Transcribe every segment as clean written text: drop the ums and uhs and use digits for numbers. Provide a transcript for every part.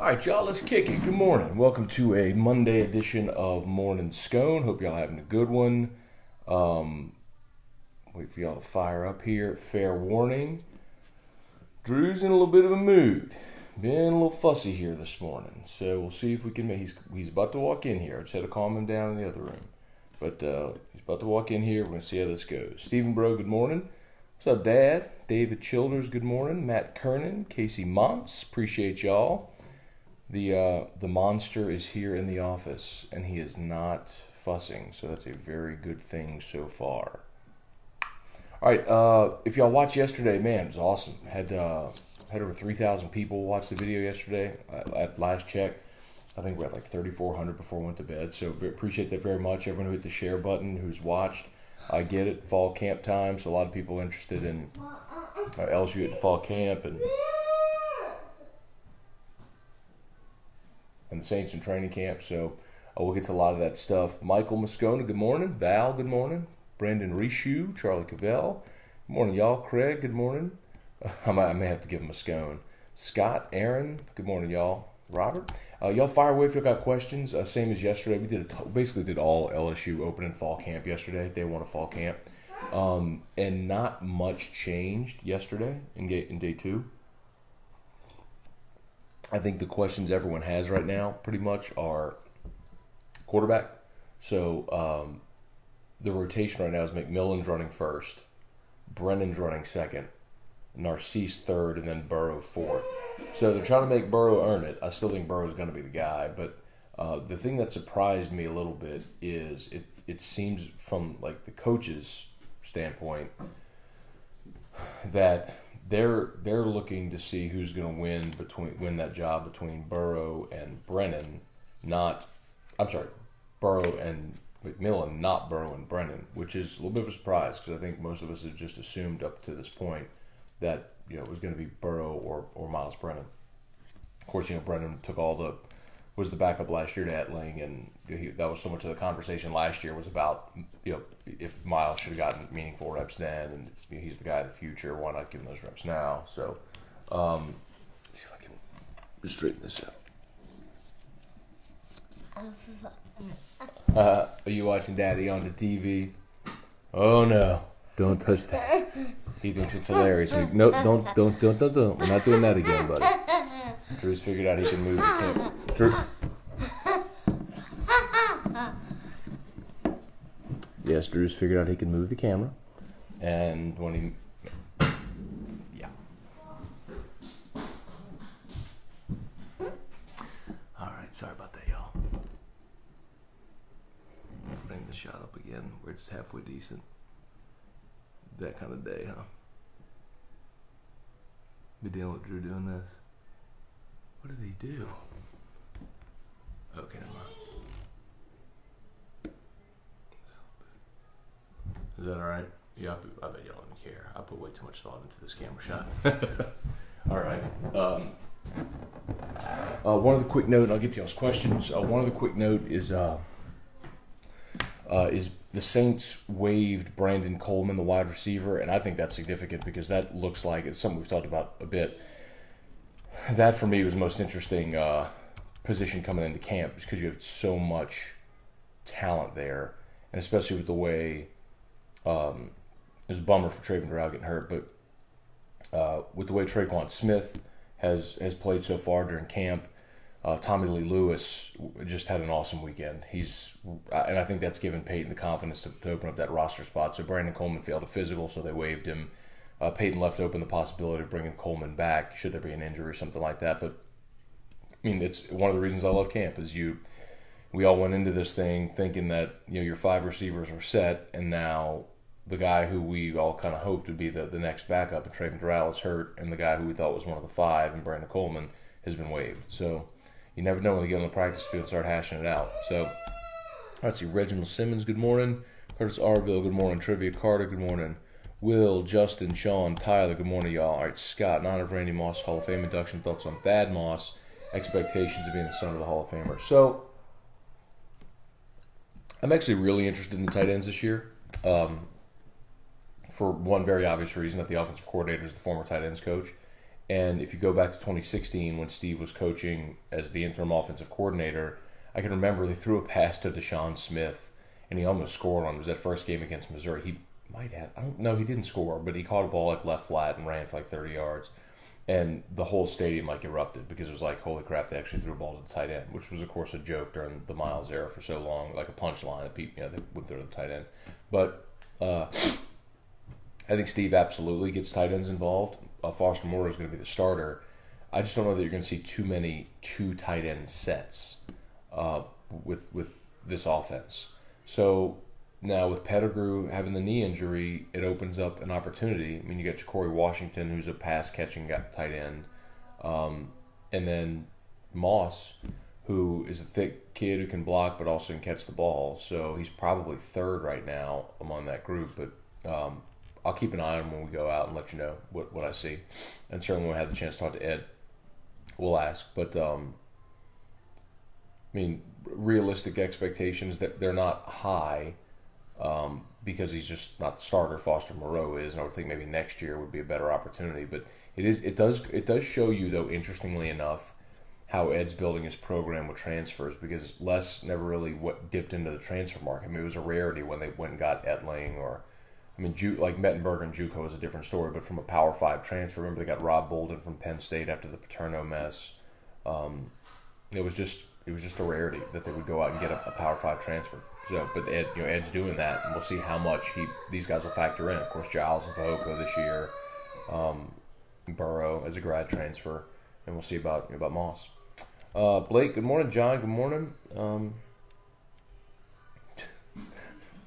All right, y'all, let's kick it. Good morning. Welcome to a Monday edition of Morning Scone. Hope y'all having a good one. Wait for y'all to fire up here. Fair warning. Drew's in a little bit of a mood. Been a little fussy here this morning. So we'll see if we can make... He's about to walk in here. I just had to calm him down in the other room. But he's about to walk in here. We're going to see how this goes. Stephen Bro, good morning. What's up, Dad? David Childers, good morning. Matt Kernan, Casey Montz, appreciate y'all. The monster is here in the office, and he is not fussing, so that's a very good thing so far. All right, if y'all watched yesterday, man, it was awesome. Had over 3,000 people watch the video yesterday at last check. I think we're at like 3,400 before we went to bed, so appreciate that very much. Everyone who hit the share button, who's watched, I get it, fall camp time, so a lot of people interested in LSU at fall camp and the Saints in training camp, so we'll get to a lot of that stuff. Michael Moscona, good morning. Val, good morning. Brandon Rishu, Charlie Cavell, good morning, y'all. Craig, good morning. I may have to give him a scone. Scott, Aaron, good morning, y'all. Robert, y'all fire away if you got questions. Same as yesterday, we basically did all LSU open and fall camp yesterday. Day one of fall camp, and not much changed yesterday in day two. I think the questions everyone has right now pretty much are quarterback. So the rotation right now is McMillan's running first, Brennan's running second, Narcisse third, and then Burrow fourth. So they're trying to make Burrow earn it. I still think Burrow's going to be the guy. But the thing that surprised me a little bit is it seems from like the coach's standpoint that they're looking to see who's going to win that job between Burrow and Brennan, Burrow and McMillan, not Burrow and Brennan, which is a little bit of a surprise because I think most of us have just assumed up to this point that it was going to be Burrow or Miles Brennan. Of course, Brennan was the backup last year to Etling, and that was so much of the conversation last year was about if Miles should have gotten meaningful reps then, and he's the guy of the future. Why not give him those reps now? So, see if I can just straighten this out. Are you watching Daddy on the TV? Oh no! Don't touch that. He thinks it's hilarious. No, don't. We're not doing that again, buddy. Drew's figured out he can move the camera. Drew. Yes, Drew's figured out he can move the camera. And when he... Yeah. Alright, sorry about that, y'all. Bring the shot up again where it's halfway decent. That kind of day, huh? Be dealing with Drew doing this. What did he do? Okay, never mind. Is that alright? Yeah, I bet y'all don't care. I put way too much thought into this camera shot. Alright. One other quick note, and I'll get to y'all's questions. One other quick note is the Saints waived Brandon Coleman, the wide receiver, and I think that's significant because that looks like it's something we've talked about a bit. That, for me, was the most interesting position coming into camp because you have so much talent there, and especially with the way it was a bummer for Traven Doral getting hurt, but with the way Traquan Smith has played so far during camp, Tommy Lee Lewis just had an awesome weekend. And I think that's given Peyton the confidence to open up that roster spot. So Brandon Coleman failed a physical, so they waived him. Peyton left open the possibility of bringing Coleman back should there be an injury or something like that. But I mean, it's one of the reasons I love camp is we all went into this thing thinking that your five receivers were set, and now the guy who we all kind of hoped would be the next backup, and Traven Doral is hurt, and the guy who we thought was one of the five, and Brandon Coleman, has been waived. So you never know when they get on the practice field and start hashing it out. So let's see. Reginald Simmons, good morning. Curtis Arville, good morning. Trivia Carter, good morning. Will, Justin, Sean, Tyler, good morning, y'all. All right, Scott, in honor of Randy Moss, Hall of Fame induction, thoughts on Thad Moss, expectations of being the son of the Hall of Famer. So I'm actually really interested in the tight ends this year. For one very obvious reason, that the offensive coordinator is the former tight ends coach. And if you go back to 2016 when Steve was coaching as the interim offensive coordinator, I can remember they threw a pass to Deshaun Smith, and he almost scored on him. It was that first game against Missouri. He might have. I don't know. He didn't score, but he caught a ball like left flat and ran for like 30 yards. And the whole stadium like erupted because it was like, holy crap, they actually threw a ball to the tight end, which was, of course, a joke during the Miles era for so long, like a punchline that people, they would throw to the tight end. But I think Steve absolutely gets tight ends involved. Foster Moore is going to be the starter. I just don't know that you're going to see too many two tight end sets with this offense. So now with Pettigrew having the knee injury, it opens up an opportunity. I mean, you got Ja'Cory Washington, who's a pass-catching tight end, and then Moss, who is a thick kid who can block but also can catch the ball. So he's probably third right now among that group. But I'll keep an eye on him when we go out and let you know what I see. And certainly when we have the chance to talk to Ed, we'll ask. But, I mean, realistic expectations, that they're not high because he's just not the starter. Foster Moreau is, and I would think maybe next year would be a better opportunity. But it does show you, though, interestingly enough, how Ed's building his program with transfers, because Les never really dipped into the transfer market. I mean, it was a rarity when they went and got Etling or, I mean, like Mettenberger and JUCO is a different story, but from a Power 5 transfer, remember they got Rob Bolden from Penn State after the Paterno mess. It was just a rarity that they would go out and get a Power 5 transfer. So, but Ed's doing that, and we'll see how much these guys will factor in. Of course, Giles and Fehoko this year, Burrow as a grad transfer, and we'll see about Moss. Blake, good morning. John, good morning.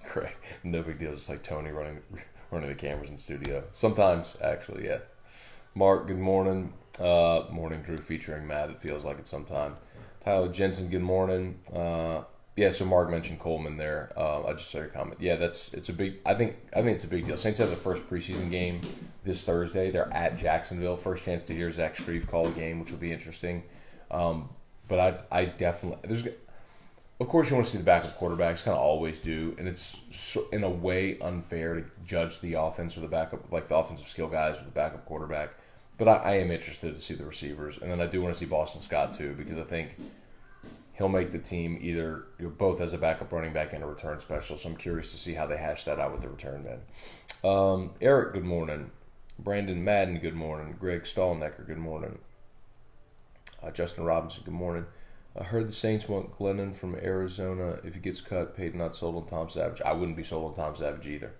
Correct. No big deal. Just like Tony running the cameras in the studio. Sometimes, actually, yeah. Mark, good morning. Morning Drew featuring Matt. It feels like it sometime. Tyler Jensen, good morning. Yeah, so Mark mentioned Coleman there. I just saw your comment. Yeah, it's a big. I think it's a big deal. Saints have the first preseason game this Thursday. They're at Jacksonville. First chance to hear Zach Strief call a game, which will be interesting. But I definitely of course, you want to see the backup quarterbacks, kind of always do, and it's in a way unfair to judge the offense with the backup, like the offensive skill guys with the backup quarterback. But I am interested to see the receivers, and then I do want to see Boston Scott too, because I think he'll make the team either both as a backup running back and a return specialist. So I'm curious to see how they hash that out with the return men. Eric, good morning. Brandon Madden, good morning. Greg Stallnecker, good morning. Justin Robinson, good morning. I heard the Saints want Glennon from Arizona. If he gets cut, paid not sold on Tom Savage. I wouldn't be sold on Tom Savage either.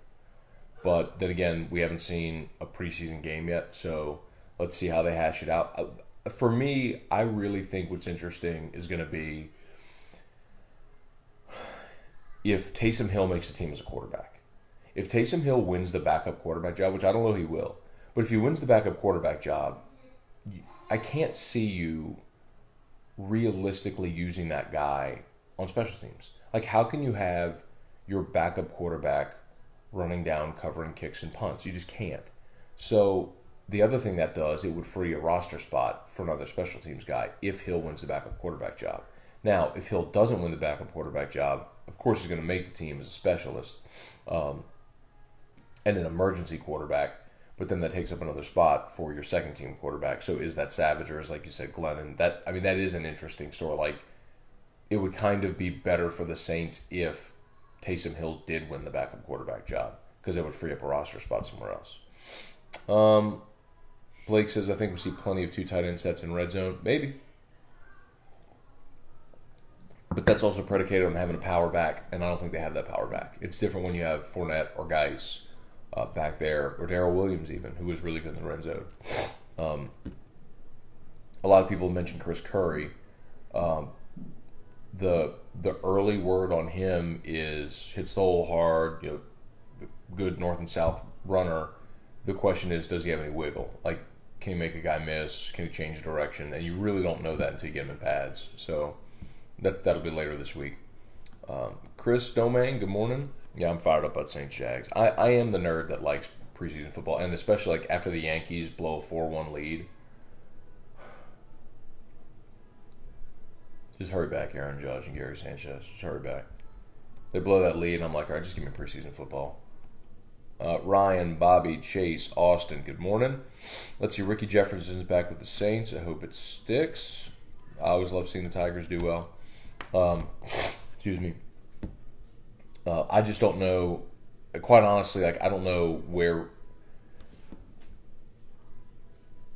But then again, we haven't seen a preseason game yet, so let's see how they hash it out. For me, I really think what's interesting is going to be if Taysom Hill makes the team as a quarterback. If Taysom Hill wins the backup quarterback job, which I don't know he will, but if he wins the backup quarterback job, I can't see you realistically using that guy on special teams. Like, how can you have your backup quarterback running down, covering kicks and punts? You just can't. So the other thing that does, it would free a roster spot for another special teams guy if Hill wins the backup quarterback job. Now, if Hill doesn't win the backup quarterback job, of course he's going to make the team as a specialist and an emergency quarterback. But then that takes up another spot for your second team quarterback. So is that Savage or is, like you said, Glennon? That is an interesting story. Like, it would kind of be better for the Saints if Taysom Hill did win the backup quarterback job, because it would free up a roster spot somewhere else. Blake says, I think we see plenty of two tight end sets in red zone. Maybe. But that's also predicated on having a power back, and I don't think they have that power back. It's different when you have Fournette or Geis back there, or Darrell Williams even, who was really good in the red zone. A lot of people mentioned Chris Curry. The early word on him is hits the hole hard, good north and south runner. The question is, does he have any wiggle? Like, can he make a guy miss? Can he change direction? And you really don't know that until you get him in pads. So that'll be later this week. Chris Domain, good morning. Yeah, I'm fired up about St. Jags. I am the nerd that likes preseason football, and especially like after the Yankees blow a 4-1 lead. Just hurry back, Aaron Judge and Gary Sanchez. Just hurry back. They blow that lead, and I'm like, all right, just give me preseason football. Ryan, Bobby, Chase, Austin, good morning. Let's see, Ricky Jefferson's back with the Saints. I hope it sticks. I always love seeing the Tigers do well. Excuse me. I just don't know, quite honestly, like I don't know where.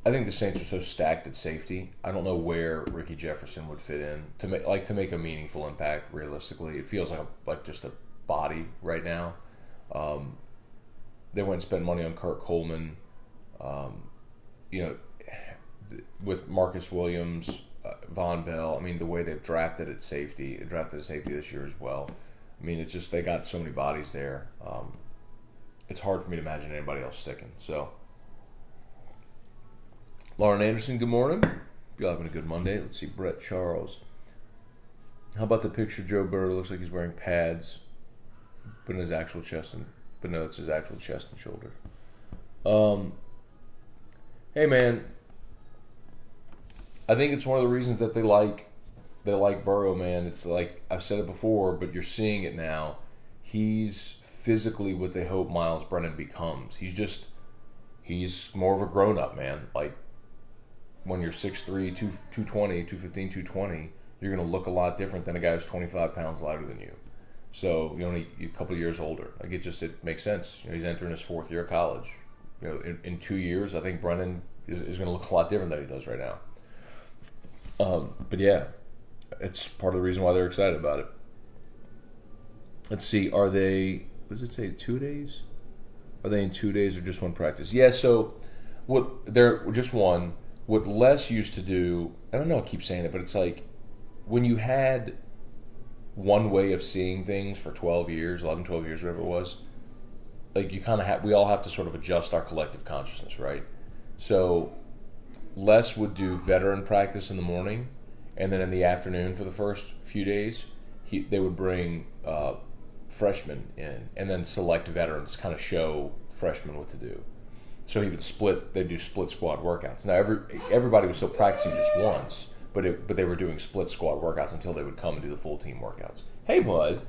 I think the Saints are so stacked at safety. I don't know where Ricky Jefferson would fit in to make a meaningful impact. Realistically, it feels like just a body right now. They went and spent money on Kurt Coleman. With Marcus Williams, Von Bell. I mean, the way they've drafted at safety this year as well. I mean, it's just they got so many bodies there. It's hard for me to imagine anybody else sticking. So. Lauren Anderson, good morning. You're having a good Monday. Let's see, Brett Charles. How about the picture Joe Burrow looks like he's wearing pads, but no, it's his actual chest and shoulder. Hey man, I think it's one of the reasons that they like Burrow, man. It's like I've said it before, but you're seeing it now. He's physically what they hope Miles Brennan becomes. He's more of a grown up, man. Like. When you're 6'3", 220, 215, 220, you're going to look a lot different than a guy who's 25 pounds lighter than you. So you're only a couple of years older. Like it makes sense. He's entering his 4th year of college. In 2 years, I think Brennan is going to look a lot different than he does right now. But yeah, it's part of the reason why they're excited about it. Let's see. Are they? What does it say? 2 days? Are they in 2 days or just one practice? Yeah. So they're just one. What Les used to do, I don't know, I keep saying it, but it's like when you had one way of seeing things for 12 years, 11, 12 years, whatever it was, like you kind of we all have to sort of adjust our collective consciousness, right? So Les would do veteran practice in the morning, and then in the afternoon for the first few days, they would bring freshmen in and then select veterans, kind of show freshmen what to do. So they'd do split squad workouts. Now everybody was still practicing just once, but they were doing split squad workouts until they would come and do the full team workouts. Hey, bud.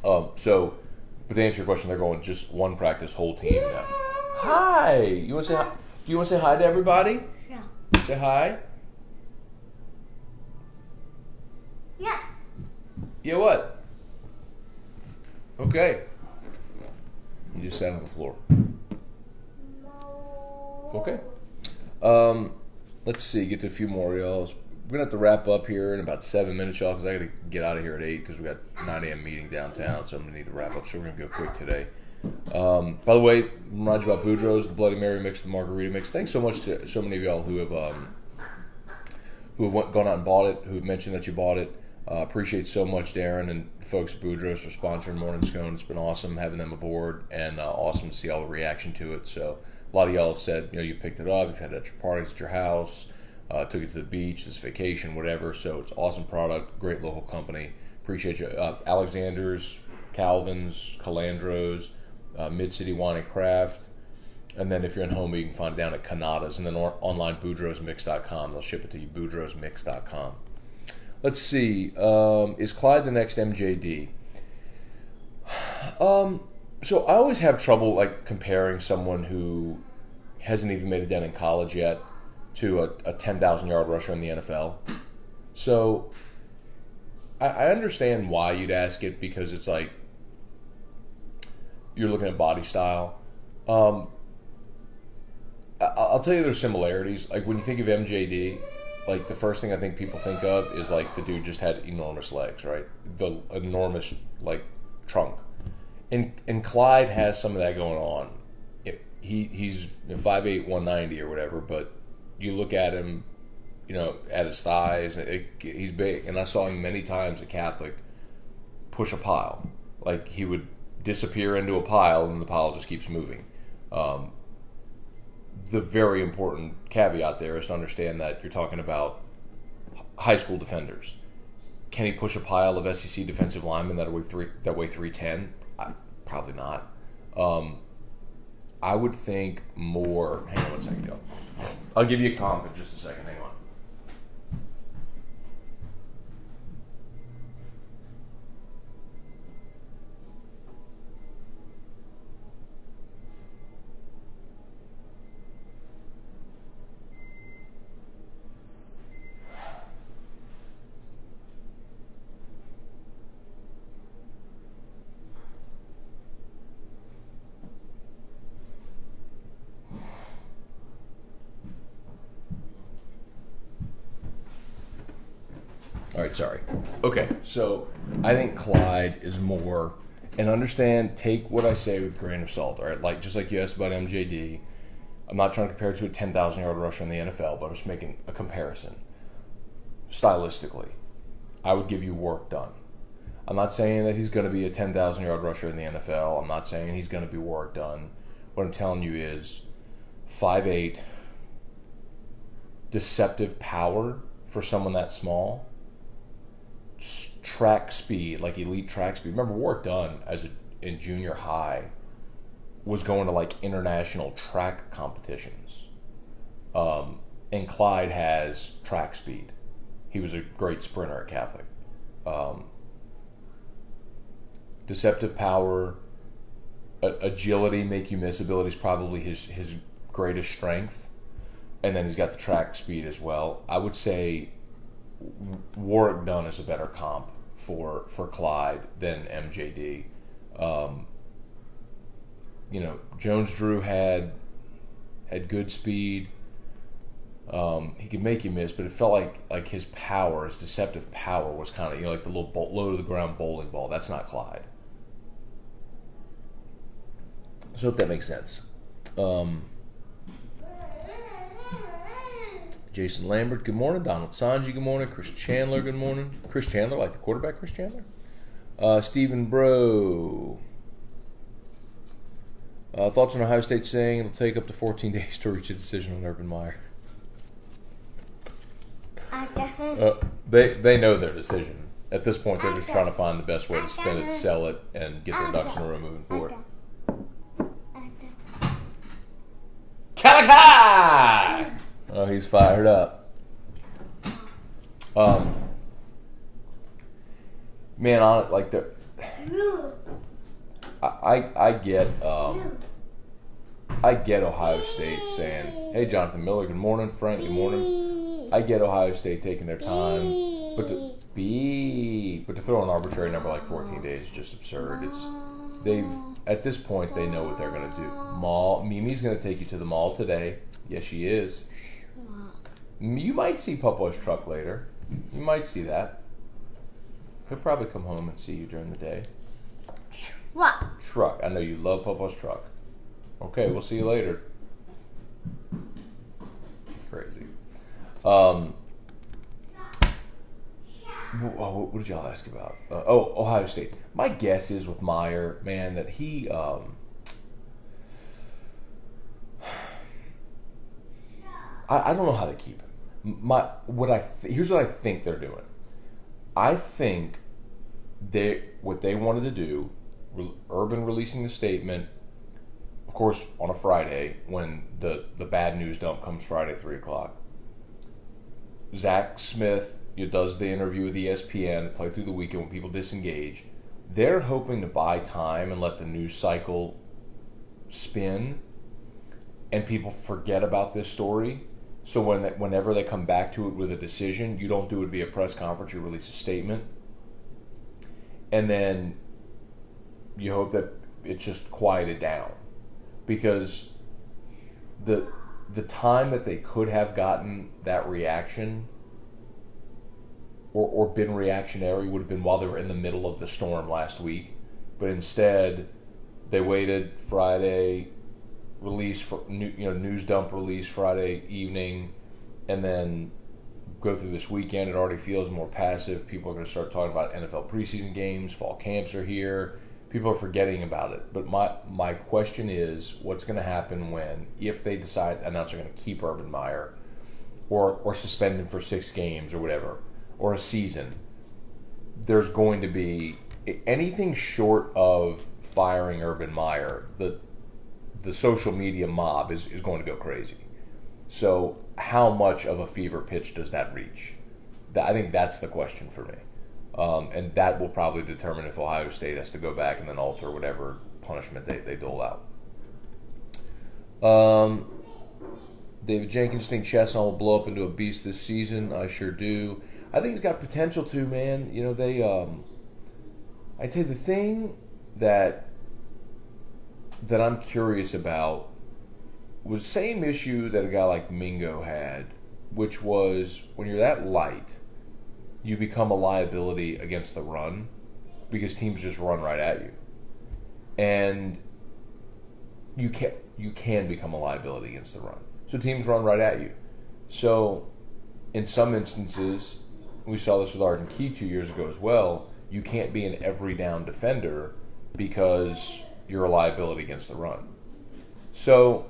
But to answer your question, they're going just one practice, whole team now. Hi. You want to say hi? Do you want to say hi to everybody? Yeah. Say hi. Yeah. Yeah, what? Okay. You just sat on the floor. Okay. Let's see. Get to a few more, y'all. We're going to have to wrap up here in about 7 minutes, y'all, because I got to get out of here at 8 because we got 9 a.m. meeting downtown, so I'm going to need to wrap up. So we're going to go quick today. By the way, remind you about Boudreaux's, the Bloody Mary mix, the Margarita mix. Thanks so much to so many of y'all who have gone out and bought it, who have mentioned that you bought it. Appreciate so much Darren and folks at Boudreaux's for sponsoring Morning Scone. It's been awesome having them aboard and awesome to see all the reaction to it. So a lot of y'all have said, you picked it up, you've had extra parties at your house, took it to the beach, this vacation, whatever. So it's awesome product, great local company. Appreciate you. Alexander's, Calvin's, Calandro's, Mid-City Wine and Craft. And then if you're in home, you can find it down at Canada's. And then online, boudreauxmix.com. They'll ship it to you, boudreauxmix.com. Let's see. Is Clyde the next MJD? So I always have trouble comparing someone who hasn't even made it down in college yet to a 10,000-yard rusher in the NFL. So I understand why you'd ask it, because it's like you're looking at body style. I'll tell you there's similarities. Like when you think of MJD, the first thing I think people think of is the dude just had enormous legs, right? The enormous trunk. And Clyde has some of that going on. He's 5'8", 190 or whatever, but you look at him, at his thighs, he's big. And I saw him many times at Catholic push a pile. He would disappear into a pile, and the pile just keeps moving. The very important caveat there is to understand that you're talking about high school defenders. Can he push a pile of SEC defensive linemen that weigh 310? Probably not. I would think more. Hang on one second, yo. I'll give you a comp in just a second. Hang on. All right, sorry. Okay, so I think Clyde is more, and understand, take what I say with a grain of salt, all right? Like, just like you asked about MJD, I'm not trying to compare it to a 10,000-yard rusher in the NFL, but I'm just making a comparison. Stylistically, I would give you work done. I'm not saying that he's going to be a 10,000-yard rusher in the NFL. I'm not saying he's going to be work done. What I'm telling you is 5'8", deceptive power for someone that small, track speed, like elite track speed. Remember, work done in junior high was going to like international track competitions. And Clyde has track speed. He was a great sprinter at Catholic. Deceptive power, agility, make you miss ability is probably his greatest strength. And then he's got the track speed as well. I would say Warwick Dunn is a better comp for Clyde than MJD. Jones Drew had good speed. He could make you miss, but it felt like his power, his deceptive power, was kind of like the little low to the ground bowling ball. That's not Clyde. So I hope that makes sense. Jason Lambert, good morning. Donald Sanji, good morning. Chris Chandler, good morning. Chris Chandler, like the quarterback, Chris Chandler. Stephen Bro. Thoughts on Ohio State saying it'll take up to 14 days to reach a decision on Urban Meyer. They know their decision. At this point, they're just trying to find the best way to spin it, sell it, and get their ducks in a row moving forward. Calica! Oh, he's fired up. Man, like the I get Ohio State saying, "Hey, Jonathan Miller, good morning, Frank, good morning." I get Ohio State taking their time, but to throw an arbitrary number like 14 days is just absurd. At this point they know what they're going to do. Mimi's going to take you to the mall today. Yes, she is. You might see Papa's truck later. You might see that. He'll probably come home and see you during the day. Truck. I know you love Papa's truck. Okay, we'll see you later. It's crazy. What did y'all ask about? Ohio State. My guess is with Meyer, man, that he I don't know how to keep him. Here's what I think they're doing. I think what they wanted to do, Urban releasing the statement, of course, on a Friday when the bad news dump comes Friday at 3:00. Zach Smith does the interview with ESPN, play through the weekend when people disengage. They're hoping to buy time and let the news cycle spin and people forget about this story. So whenever they come back to it with a decision, you don't do it via press conference, you release a statement. And then you hope that it's just quieted down. Because the time that they could have gotten that reaction or been reactionary would have been while they were in the middle of the storm last week. But instead, they waited Friday, release for news dump release Friday evening, and then go through this weekend. It already feels more passive. People are going to start talking about NFL preseason games. Fall camps are here. People are forgetting about it. But my question is, what's going to happen if they announce they're going to keep Urban Meyer or suspend him for 6 games or whatever, or a season? There's going to be anything short of firing Urban Meyer. The social media mob is going to go crazy. So how much of a fever pitch does that reach? I think that's the question for me. And that will probably determine if Ohio State has to go back and then alter whatever punishment they dole out. David Jenkins think Chesson will blow up into a beast this season. I sure do. I think he's got potential to, man. I'd say the thing that I'm curious about was the same issue that a guy like Mingo had, which was when you're that light, you become a liability against the run because teams just run right at you. And you can become a liability against the run. So teams run right at you. So in some instances, we saw this with Arden Key 2 years ago as well, you can't be an every down defender because you're a liability against the run. So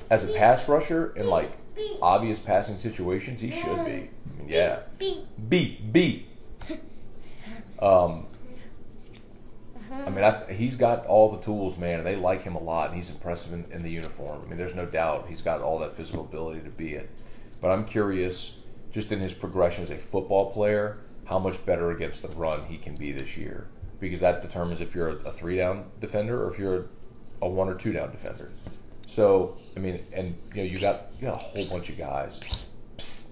as a pass rusher in like obvious passing situations, he should be. I mean, yeah. B. I mean, he's got all the tools, man, and they like him a lot, and he's impressive in the uniform. I mean, there's no doubt he's got all that physical ability to be it. But I'm curious, just in his progression as a football player, how much better against the run he can be this year, because that determines if you're a 3-down defender or if you're a 1 or 2 down defender. So, I mean, and you got a whole bunch of guys. Psst.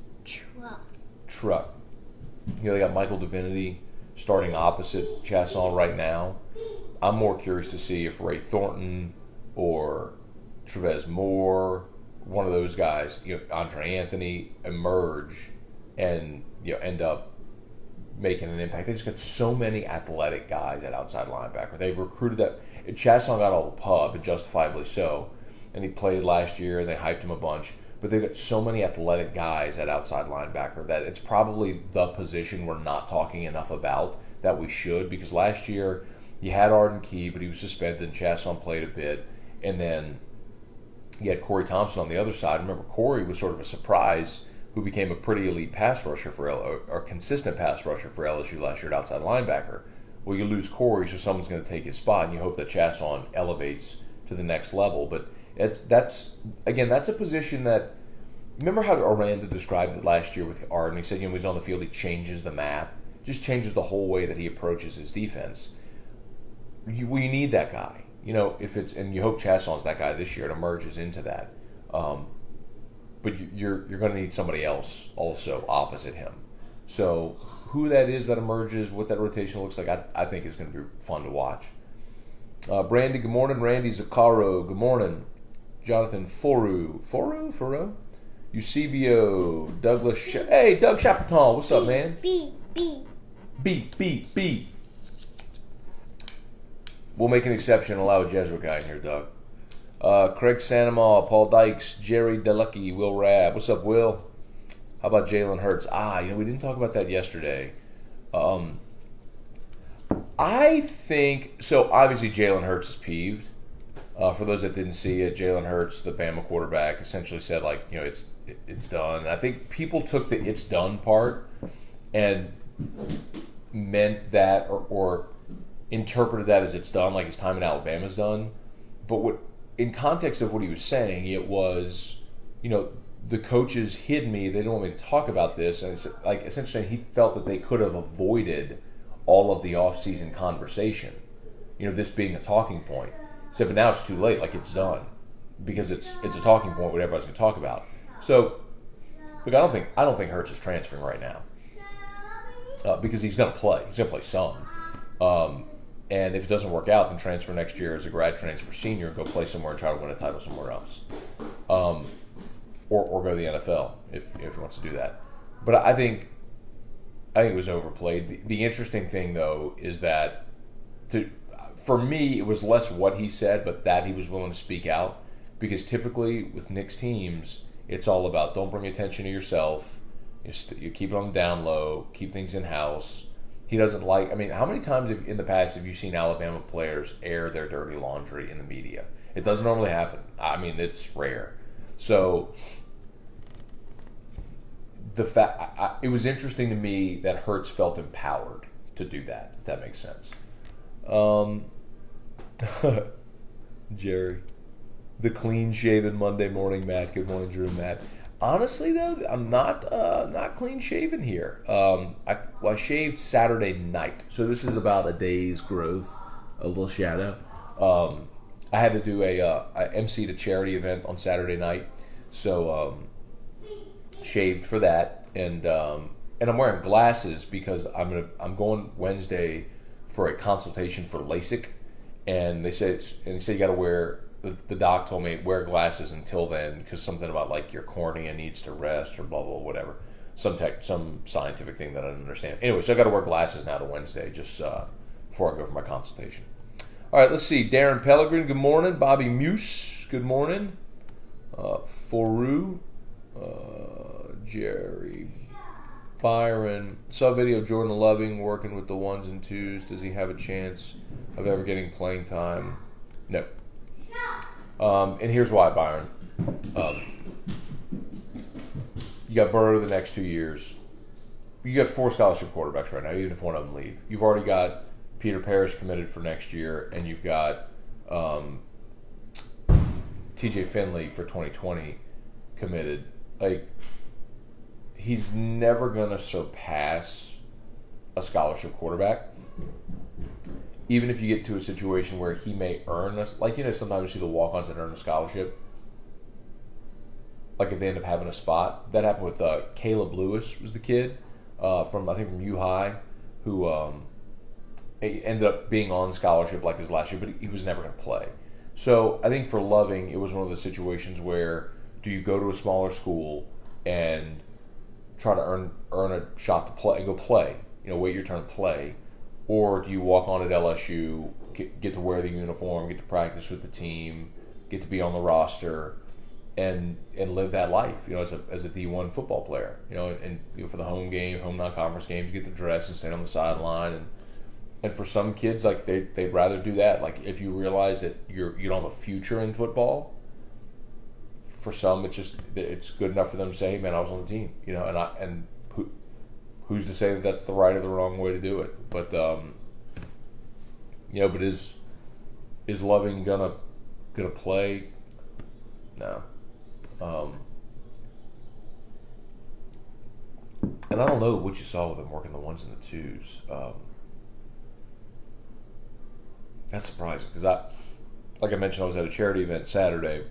Truck. They got Michael Divinity starting opposite Chasson right now. I'm more curious to see if Ray Thornton or Trevez Moore, one of those guys, Andre Anthony, emerge and end up making an impact. They just got so many athletic guys at outside linebacker. They've recruited that. Chasson got all the pub, and justifiably so, and he played last year, and they hyped him a bunch. But they've got so many athletic guys at outside linebacker that it's probably the position we're not talking enough about that we should, because last year you had Arden Key, but he was suspended, and Chasson played a bit, and then you had Corey Thompson on the other side. Remember, Corey was sort of a surprise who became a pretty elite pass rusher or consistent pass rusher for LSU last year at outside linebacker. Well, you lose Corey, so someone's going to take his spot, and you hope that Chasson elevates to the next level. But that's a position that, remember how Aranda described it last year with Arden? He said, when he's on the field, he changes the math, just changes the whole way that he approaches his defense. We need that guy, and you hope Chasson's that guy this year and emerges into that. But you're going to need somebody else also opposite him. So who that is that emerges, what that rotation looks like, I think is going to be fun to watch. Brandy, good morning. Randy Zaccaro, good morning. Jonathan Foro? Eusebio, Douglas. Hey, Doug Chapeton, what's up, man? B. We'll make an exception and allow a Jesuit guy in here, Doug. Craig Sanamaw, Paul Dykes, Jerry Delucky, Will Rabb. What's up, Will? How about Jalen Hurts? We didn't talk about that yesterday. I think, so obviously Jalen Hurts is peeved. For those that didn't see it, Jalen Hurts, the Bama quarterback, essentially said, it's done. I think people took the "it's done" part and meant that or interpreted that as it's done, like his time in Alabama's done. But in context of what he was saying, it was, the coaches hid me. They don't want me to talk about this. And it's essentially he felt that they could have avoided all of the off-season conversation, this being a talking point. He said, but now it's too late. It's done because it's a talking point what everybody's going to talk about. So, look, I don't think Hurts is transferring right now because he's going to play. He's going to play some. And if it doesn't work out, then transfer next year as a grad transfer senior and go play somewhere and try to win a title somewhere else. Or go to the NFL if he wants to do that. But I think it was overplayed. The interesting thing, though, is that for me, it was less what he said, but that he was willing to speak out. Because typically with Nick's teams, it's all about don't bring attention to yourself. You keep it on the down low, keep things in-house. He doesn't how many times in the past have you seen Alabama players air their dirty laundry in the media? It doesn't normally happen. It's rare. So it was interesting to me that Hurts felt empowered to do that, if that makes sense. Jerry, the clean-shaven Monday morning Matt. Good morning, Drew, Matt. Honestly, though, I'm not clean-shaven here. I shaved Saturday night, so this is about a day's growth, a little shadow. I had to do I emceed a charity event on Saturday night, so shaved for that, and I'm wearing glasses because I'm going Wednesday for a consultation for LASIK, and they said you got to wear. The doc told me wear glasses until then because something about your cornea needs to rest or blah blah whatever. some scientific thing that I don't understand. Anyway, so I got to wear glasses now to Wednesday just before I go for my consultation. All right, let's see. Darren Pellegrin, good morning. Bobby Muse, good morning. Foru, Jerry Byron. Saw a video of Jordan Loving working with the ones and twos. Does he have a chance of ever getting playing time? No. And here's why, Byron. You got Burrow the next 2 years. You got 4 scholarship quarterbacks right now, even if one of them leave. You've already got Peter Parrish committed for next year, and you've got TJ Finley for 2020 committed. Like, he's never going to surpass a scholarship quarterback. Even if you get to a situation where he may earn us, like, sometimes you see the walk-ons that earn a scholarship. Like if they end up having a spot. That happened with Caleb Lewis, was the kid from U High, who ended up being on scholarship like his last year, but he was never going to play. So I think for Loving, it was one of those situations where do you go to a smaller school and try to earn a shot to play and go play, wait your turn to play, or do you walk on at LSU, get to wear the uniform, get to practice with the team, get to be on the roster, and live that life, as a D1 football player, and for the home non-conference games, you get to dress and stand on the sideline, and for some kids, like they'd rather do that. Like if you realize that you don't have a future in football, for some it's good enough for them to say, hey, man, I was on the team, and who's to say that that's the right or the wrong way to do it? But but is Loving gonna play? No. And I don't know what you saw with him working the ones and the twos. That's surprising because like I mentioned, I was at a charity event Saturday,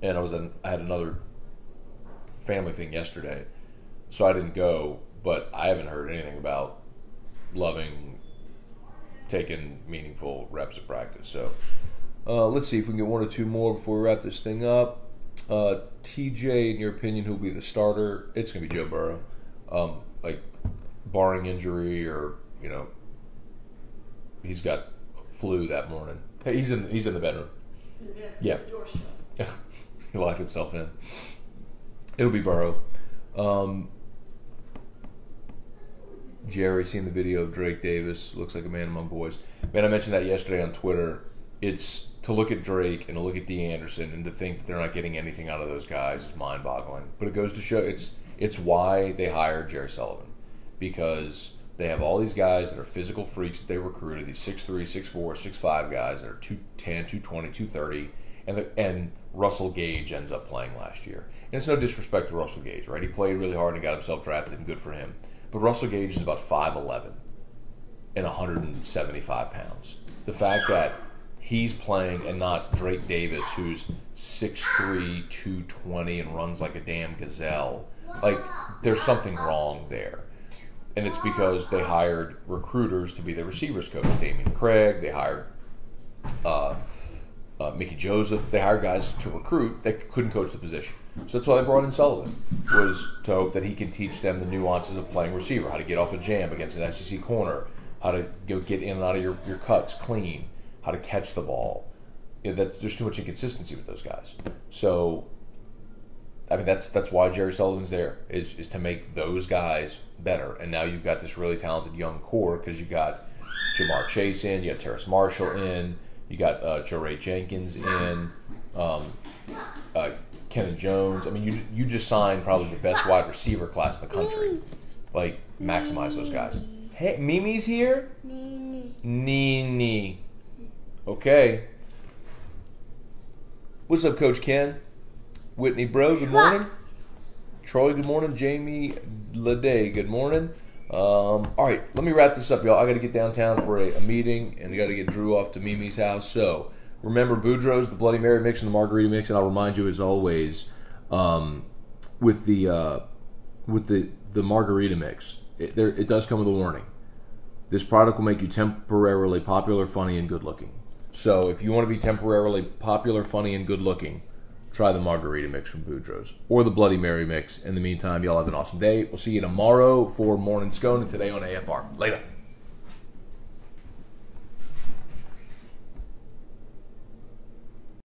and I had another family thing yesterday, so I didn't go. But I haven't heard anything about Loving taking meaningful reps at practice. So let's see if we can get 1 or 2 more before we wrap this thing up. TJ, in your opinion, who'll be the starter? It's going to be Joe Burrow. Like, barring injury or, he's got flu that morning. Hey, he's in the bedroom. Yeah. He locked himself in. It'll be Burrow. Jerry, seen the video of Drake Davis. Looks like a man among boys. Man, I mentioned that yesterday on Twitter. It's to look at Drake and to look at D. Anderson and to think that they're not getting anything out of those guys is mind-boggling. But it goes to show it's why they hired Jerry Sullivan, because they have all these guys that are physical freaks that they recruited, these 6'3", 6'4", 6'5" guys that are 210, 220, 230, and Russell Gage ends up playing last year. And it's no disrespect to Russell Gage, right? He played really hard and got himself drafted, and good for him. But Russell Gage is about 5'11" and 175 pounds. The fact that he's playing and not Drake Davis, who's 6'3", 220, and runs like a damn gazelle. Like, there's something wrong there. And it's because they hired recruiters to be the receivers coach. Damian Craig, they hired Mickey Joseph. They hired guys to recruit that couldn't coach the position. So that's why they brought in Sullivan, was to hope that he can teach them the nuances of playing receiver, how to get off a jam against an SEC corner, how to get in and out of your cuts clean, how to catch the ball. There's too much inconsistency with those guys. So, I mean, that's why Jerry Sullivan's there, is to make those guys better. And now you've got this really talented young core because you got Jamar Chase in, you got Terrace Marshall in, you got Jarrett Jenkins in, Kenan Jones. I mean, you just signed probably the best wide receiver class in the country. Like, maximize those guys. Hey, Mimi's here? Nini. Okay. What's up, Coach Ken? Whitney Bro, good morning. Troy, good morning. Jamie Leday, good morning. All right, let me wrap this up, y'all. I got to get downtown for a meeting, and I got to get Drew off to Mimi's house. So remember Boudreaux's, the Bloody Mary mix, and the Margarita mix, and I'll remind you as always, with the Margarita mix, it does come with a warning. This product will make you temporarily popular, funny, and good looking. So if you want to be temporarily popular, funny, and good looking, try the margarita mix from Boudreaux's or the Bloody Mary mix. In the meantime, y'all have an awesome day. We'll see you tomorrow for Morning Scone and today on AFR. Later.